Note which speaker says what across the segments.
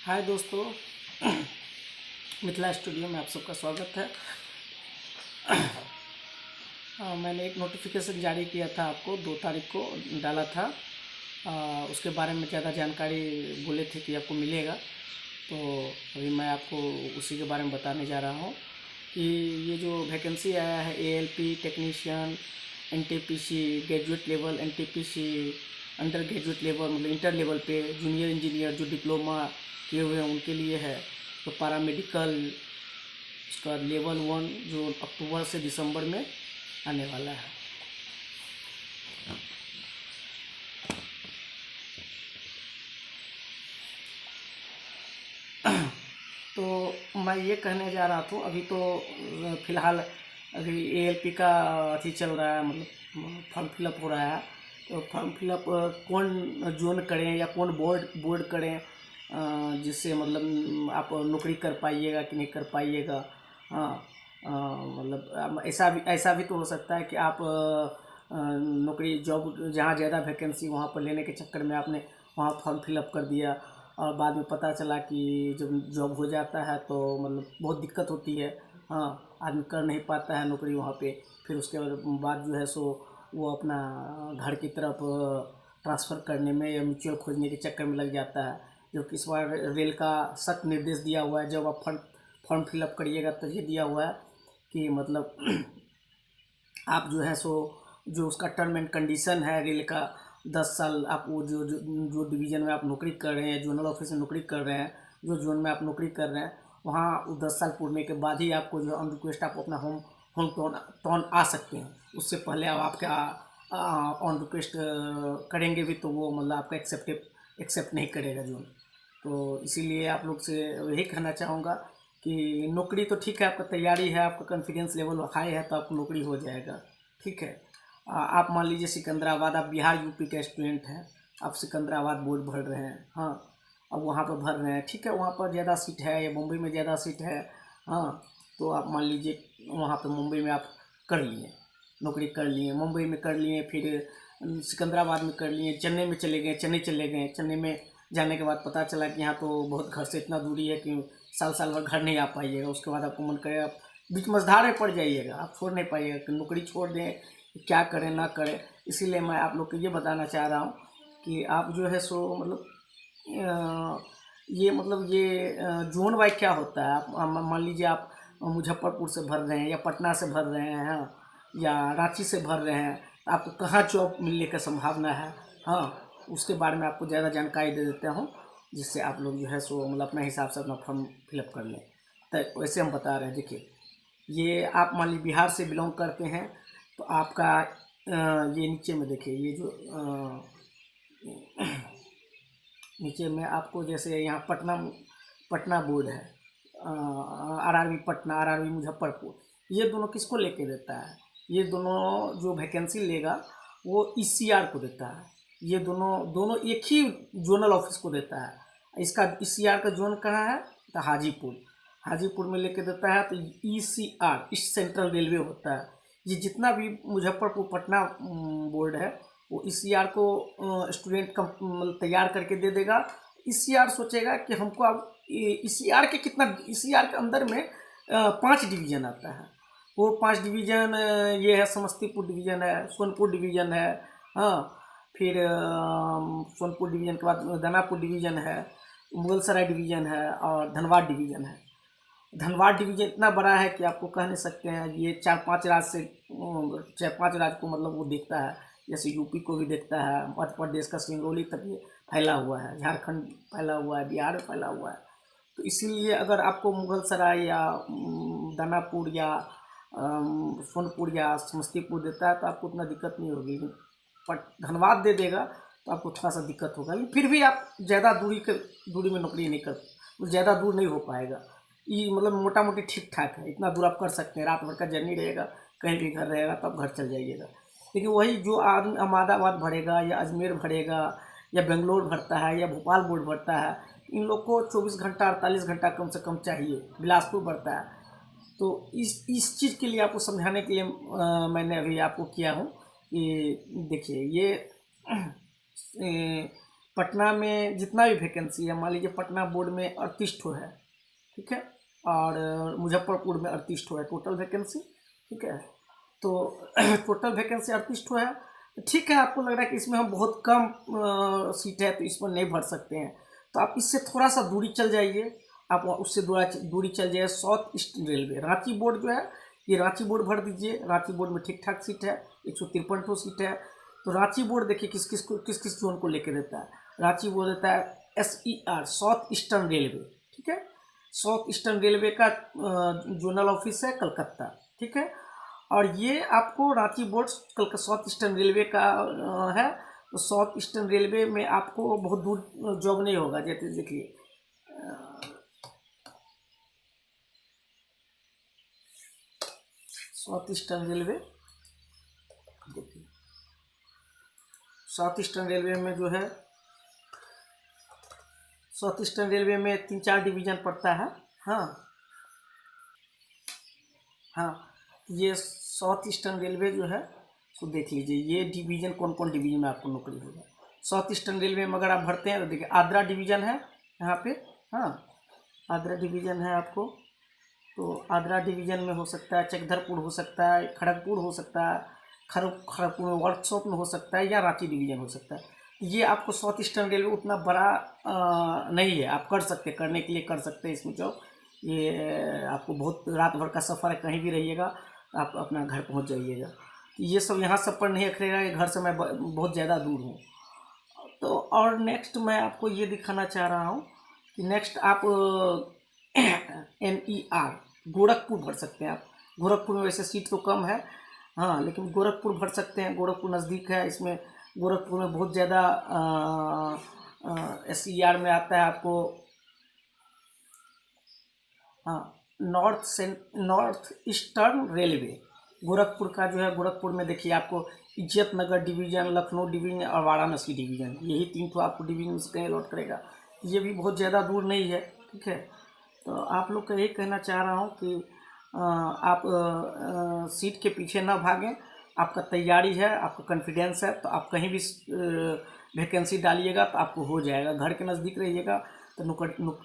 Speaker 1: हाय दोस्तों, मिथिला स्टूडियो में आप सबका स्वागत है। मैंने एक नोटिफिकेशन जारी किया था, आपको 2 तारीख को डाला था। उसके बारे में ज़्यादा जानकारी बोले थे कि आपको मिलेगा, तो अभी मैं आपको उसी के बारे में बताने जा रहा हूँ कि ये जो वैकेंसी आया है ALP technician, NTPC graduate level, NTPC under graduate level मतलब इंटर लेवल पे, जूनियर इंजीनियर जो डिप्लोमा किए हुए हैं उनके लिए है। तो पैरामेडिकल उसका लेवल 1 जो अक्टूबर से दिसंबर में आने वाला है। तो मैं ये कहने जा रहा था, अभी तो फ़िलहाल अभी एएलपी का अथी चल रहा है, मतलब फॉर्म फिलअप हो रहा है। तो फॉर्म फिलअप कौन जोन करें या कौन बोर्ड करें जिससे मतलब आप नौकरी कर पाइएगा कि नहीं कर पाइएगा। हाँ, मतलब ऐसा भी तो हो सकता है कि आप नौकरी जॉब जहाँ ज़्यादा वैकेंसी वहाँ पर लेने के चक्कर में आपने वहाँ फॉर्म फिलअप कर दिया और बाद में पता चला कि जब जॉब हो जाता है तो मतलब बहुत दिक्कत होती है। हाँ, आदमी कर नहीं पाता है नौकरी वहाँ पे, फिर उसके बाद जो है सो वो अपना घर की तरफ ट्रांसफ़र करने में या म्यूचुअल खोजने के चक्कर में लग जाता है। जो इस बार रेल का सख्त निर्देश दिया हुआ है, जब आप फॉर्म फिलअप करिएगा तो ये दिया हुआ है कि मतलब आप जो है सो जो उसका टर्म एंड कंडीशन है रेल का, 10 साल आप वो जो डिवीज़न में आप नौकरी कर रहे हैं, जोनल ऑफिस में नौकरी कर रहे हैं, जो जोन में आप नौकरी कर रहे हैं वहाँ 10 साल पूरने के बाद ही आपको जो ऑन रिक्वेस्ट आप अपना होम होम टाउन आ सकते हैं। उससे पहले आप आपका ऑन रिक्वेस्ट करेंगे भी तो वो मतलब आपका एक्सेप्ट नहीं करेगा जोन। तो इसीलिए आप लोग से यही कहना चाहूँगा कि नौकरी तो ठीक है, आपका तैयारी है, आपका कॉन्फिडेंस लेवल हाई है तो आपको नौकरी हो जाएगा। ठीक है। आप मान लीजिए सिकंदराबाद, आप बिहार यूपी का स्टूडेंट हैं, आप सिकंदराबाद बोर्ड भर रहे हैं। हाँ, अब वहाँ पर भर रहे हैं, ठीक है, वहाँ पर ज़्यादा सीट है या मुंबई में ज़्यादा सीट है। हाँ, तो आप मान लीजिए वहाँ पर मुंबई में आप कर लिए, नौकरी कर लिए, मुंबई में कर लिए, फिर सिकंदराबाद में कर लिए, चेन्नई में चले गए, चेन्नई में जाने के बाद पता चला कि यहाँ तो बहुत घर से इतना दूरी है कि साल भर घर नहीं आ पाइएगा। उसके बाद आपको मन करे आप बीच मझधार में पड़ जाइएगा, आप छोड़ नहीं पाइएगा कि नौकरी छोड़ दें, क्या करें ना करें। इसीलिए मैं आप लोग को ये बताना चाह रहा हूँ कि आप जो है सो मतलब ये मतलब ये जोन वाइज क्या होता है। आप मान लीजिए आप मुजफ्फरपुर से भर रहे हैं या पटना से भर रहे हैं, हाँ, या रांची से भर रहे हैं, तो आपको कहाँ जॉब मिलने का संभावना है। हाँ, उसके बारे में आपको ज़्यादा जानकारी दे देता हूँ, जिससे आप लोग जो है सो मतलब अपने हिसाब से अपना फॉर्म फिलअप कर लें। तो वैसे हम बता रहे हैं, देखिए, ये आप मान लीजिए बिहार से बिलोंग करते हैं तो आपका ये नीचे में देखिए, ये जो नीचे में आपको जैसे यहाँ पटना बोर्ड है, आरआरबी पटना, आरआरबी मुजफ्फरपुर, ये दोनों किसको लेके देता है? ये दोनों जो वैकेंसी लेगा वो ईसीआर को देता है। ये दोनों दोनों एक ही जोनल ऑफिस को देता है। इसका ईसीआर का जोन कहाँ है? तो हाजीपुर में लेके देता है। तो ईसीआर ईस्ट सेंट्रल रेलवे होता है। ये जितना भी मुजफ्फरपुर पटना बोर्ड है वो ईसीआर को स्टूडेंट का मतलब तैयार करके दे देगा। ईसीआर सोचेगा कि हमको अब ईसीआर के कितना, ईसीआर के अंदर में 5 डिवीज़न आता है। वो 5 डिवीज़न ये है, समस्तीपुर डिवीज़न है, सोनपुर डिवीज़न है, हाँ, फिर सोनपुर डिवीज़न के बाद दानापुर डिवीज़न है, मुगलसराय डिवीज़न है और धनबाद डिवीज़न है। धनबाद डिवीज़न इतना बड़ा है कि आपको कह नहीं सकते हैं। ये 4-5 राज्य को मतलब वो देखता है, जैसे यूपी को भी देखता है, मध्य प्रदेश का सिंगरौली तक ये फैला हुआ है, झारखंड फैला हुआ है, बिहार में फैला हुआ है। तो इसीलिए अगर आपको मुगलसराय या दानापुर या सोनपुर या समस्तीपुर देता है तो आपको उतना दिक्कत नहीं होगी। पर धनबाद दे देगा तो आपको थोड़ा सा दिक्कत होगा, लेकिन फिर भी आप ज़्यादा दूरी में नौकरी नहीं कर, ज़्यादा दूर नहीं हो पाएगा। ये मतलब मोटा मोटी ठीक ठाक है, इतना दूर आप कर सकते हैं। रात भर का जर्नी रहेगा, कहीं भी घर रहेगा तो आप घर चल जाइएगा। लेकिन वही जो आदमी अहमदाबाद भरेगा या अजमेर भरेगा या बेंगलोर भरता है या भोपाल बोर्ड भरता है, इन लोग को 24 घंटा 48 घंटा कम से कम चाहिए। बिलासपुर भरता है। तो इस चीज़ के लिए आपको समझाने के लिए मैंने अभी आपको किया हूँ कि देखिए, ये पटना में जितना भी वैकेंसी है, मान लीजिए पटना बोर्ड में 38 ठो है, ठीक है, और मुजफ्फरपुर में 38 ठो है टोटल वैकेंसी, ठीक है। तो टोटल वैकेंसी 38 ठो है, ठीक है। आपको लग रहा है कि इसमें हम बहुत कम सीट है तो इसमें नहीं भर सकते हैं, तो आप इससे थोड़ा सा दूरी चल जाइए, आप उससे दूरी चल जाइए south eastern railway Ranchi board जो है, ये रांची बोर्ड भर दीजिए। रांची बोर्ड में ठीक ठाक सीट है, 153 ठो सीट है। तो रांची बोर्ड देखिए किस किस जोन को लेके देता है। रांची बोर्ड देता है SER, साउथ ईस्टर्न रेलवे, ठीक है। साउथ ईस्टर्न रेलवे का जोनल ऑफिस है कलकत्ता, ठीक है। और ये आपको Ranchi board south eastern railway का है। तो साउथ ईस्टर्न रेलवे में आपको बहुत दूर जॉब नहीं होगा। जैसे देखिए साउथ ईस्टर्न रेलवे, देखिए साउथ ईस्टर्न रेलवे में जो है, साउथ ईस्टर्न रेलवे में 3-4 डिवीज़न पड़ता है। हाँ हाँ, ये साउथ ईस्टर्न रेलवे जो है, तो देख लीजिए ये डिवीज़न कौन कौन डिवीज़न में आपको नौकरी होगा। साउथ ईस्टर्न रेलवे में अगर आप भरते हैं तो देखिए आद्रा डिवीज़न है यहाँ पे। हाँ, आद्रा डिवीज़न है आपको, तो आद्रा डिवीज़न में हो सकता है चकधरपुर, हो सकता है खड़गपुर, हो सकता है खड़गपुर में वर्कशॉप में हो सकता है, या रांची डिवीज़न हो सकता है। ये आपको साउथ ईस्टर्न रेलवे उतना बड़ा नहीं है, आप कर सकते, करने के लिए कर सकते हैं इसमें जॉब। ये आपको बहुत रात भर का सफ़र है, कहीं भी रहिएगा आप अपना घर पहुंच जाइएगा। ये सब यहाँ सब पर नहीं रखेगा, ये घर से मैं बहुत ज़्यादा दूर हूँ। तो और नेक्स्ट मैं आपको ये दिखाना चाह रहा हूँ कि नेक्स्ट आप NER गोरखपुर भर सकते हैं आप। गोरखपुर में वैसे सीट तो कम है, हाँ, लेकिन गोरखपुर भर सकते हैं। गोरखपुर नज़दीक है, इसमें गोरखपुर में बहुत ज़्यादा SER में आता है आपको। हाँ, नॉर्थ ईस्टर्न रेलवे गोरखपुर का जो है, गोरखपुर में देखिए आपको इज्जत नगर डिवीज़न, लखनऊ डिवीज़न और वाराणसी डिवीज़न, यही 3 तो आपको डिवीज़न से कहीं अलॉट करेगा। ये भी बहुत ज़्यादा दूर नहीं है, ठीक है। तो आप लोग को यही कहना चाह रहा हूँ कि आप सीट के पीछे ना भागें। आपका तैयारी है, आपका कॉन्फिडेंस है, तो आप कहीं भी वैकेंसी डालिएगा तो आपको हो जाएगा। घर के नज़दीक रहिएगा तो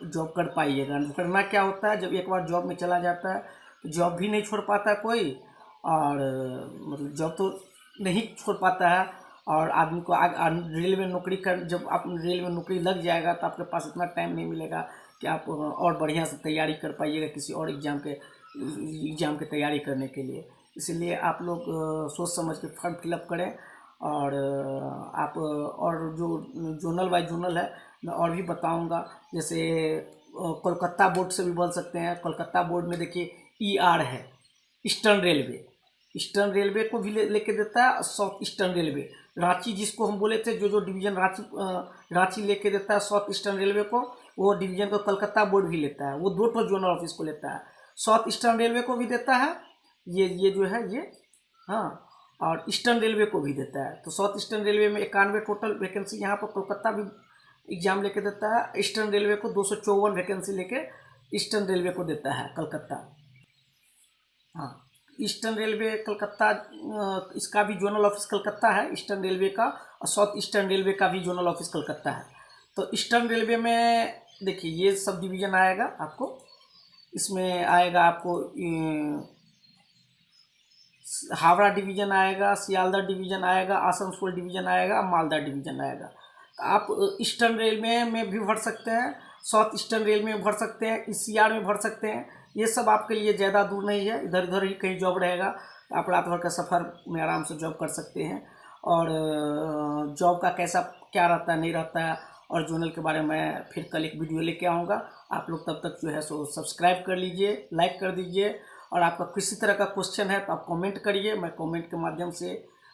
Speaker 1: जॉब कर पाइएगा। करना क्या होता है, जब एक बार जॉब में चला जाता है तो जॉब भी नहीं छोड़ पाता कोई, और मतलब जॉब तो नहीं छोड़ पाता है। और आदमी को रेल में नौकरी कर, जब आप रेल में नौकरी लग जाएगा तो आपके पास इतना टाइम नहीं मिलेगा कि आप और बढ़िया से तैयारी कर पाइएगा किसी और एग्ज़ाम के तैयारी करने के लिए। इसलिए आप लोग सोच समझ के फॉर्म फिलअप करें। और आप और जो जोनल बाय जोनल है मैं और भी बताऊंगा। जैसे कोलकाता बोर्ड से भी बोल सकते हैं। कोलकाता बोर्ड में देखिए ER है, ईस्टर्न रेलवे। ईस्टर्न रेलवे को भी लेके देता है, और साउथ ईस्टर्न रेलवे रांची, जिसको हम बोले थे जो डिवीज़न रांची लेके देता है साउथ ईस्टर्न रेलवे को, वो डिवीज़न को कलकत्ता बोर्ड भी लेता है। वो 2 ठो जोनल ऑफिस को लेता है, साउथ ईस्टर्न रेलवे को भी देता है ये जो है ये, हाँ, और ईस्टर्न रेलवे को भी देता है। तो साउथ ईस्टर्न रेलवे में 91 टोटल वैकेंसी यहाँ पर कोलकाता भी एग्जाम लेके देता है। ईस्टर्न रेलवे को 254 वैकेंसी लेके ईस्टर्न रेलवे को देता है कलकत्ता। हाँ, ईस्टर्न रेलवे कलकत्ता, इसका भी जोनल ऑफिस कलकत्ता है ईस्टर्न रेलवे का, और साउथ ईस्टर्न रेलवे का भी जोनल ऑफिस कलकत्ता है। तो ईस्टर्न रेलवे में देखिए ये सब डिवीज़न आएगा आपको। इसमें आएगा आपको हावड़ा डिवीज़न आएगा, सियालदह डिवीज़न आएगा, आसनसोल डिवीज़न आएगा, मालदा डिवीज़न आएगा। तो आप ईस्टर्न रेलवे में भी भर सकते हैं, साउथ ईस्टर्न रेलवे में भर सकते हैं, ECR में भर सकते हैं। ये सब आपके लिए ज़्यादा दूर नहीं है, इधर उधर ही कहीं जॉब रहेगा तो आप रात भर का सफ़र में आराम से जॉब कर सकते हैं। और जॉब का कैसा क्या रहता है नहीं रहता है, और जोनल के बारे में फिर कल एक वीडियो लेके आऊँगा। आप लोग तब तक जो है सो सब्सक्राइब कर लीजिए, लाइक कर दीजिए। और आपका किसी तरह का क्वेश्चन है तो आप कमेंट करिए, मैं कमेंट के माध्यम से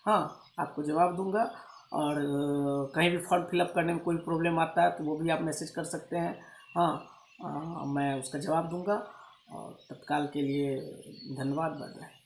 Speaker 1: हाँ आपको जवाब दूंगा। और कहीं भी फॉर्म फिलअप करने में कोई प्रॉब्लम आता है तो वो भी आप मैसेज कर सकते हैं, हाँ, मैं उसका जवाब दूंगा। और तत्काल के लिए धन्यवाद। Bye bye.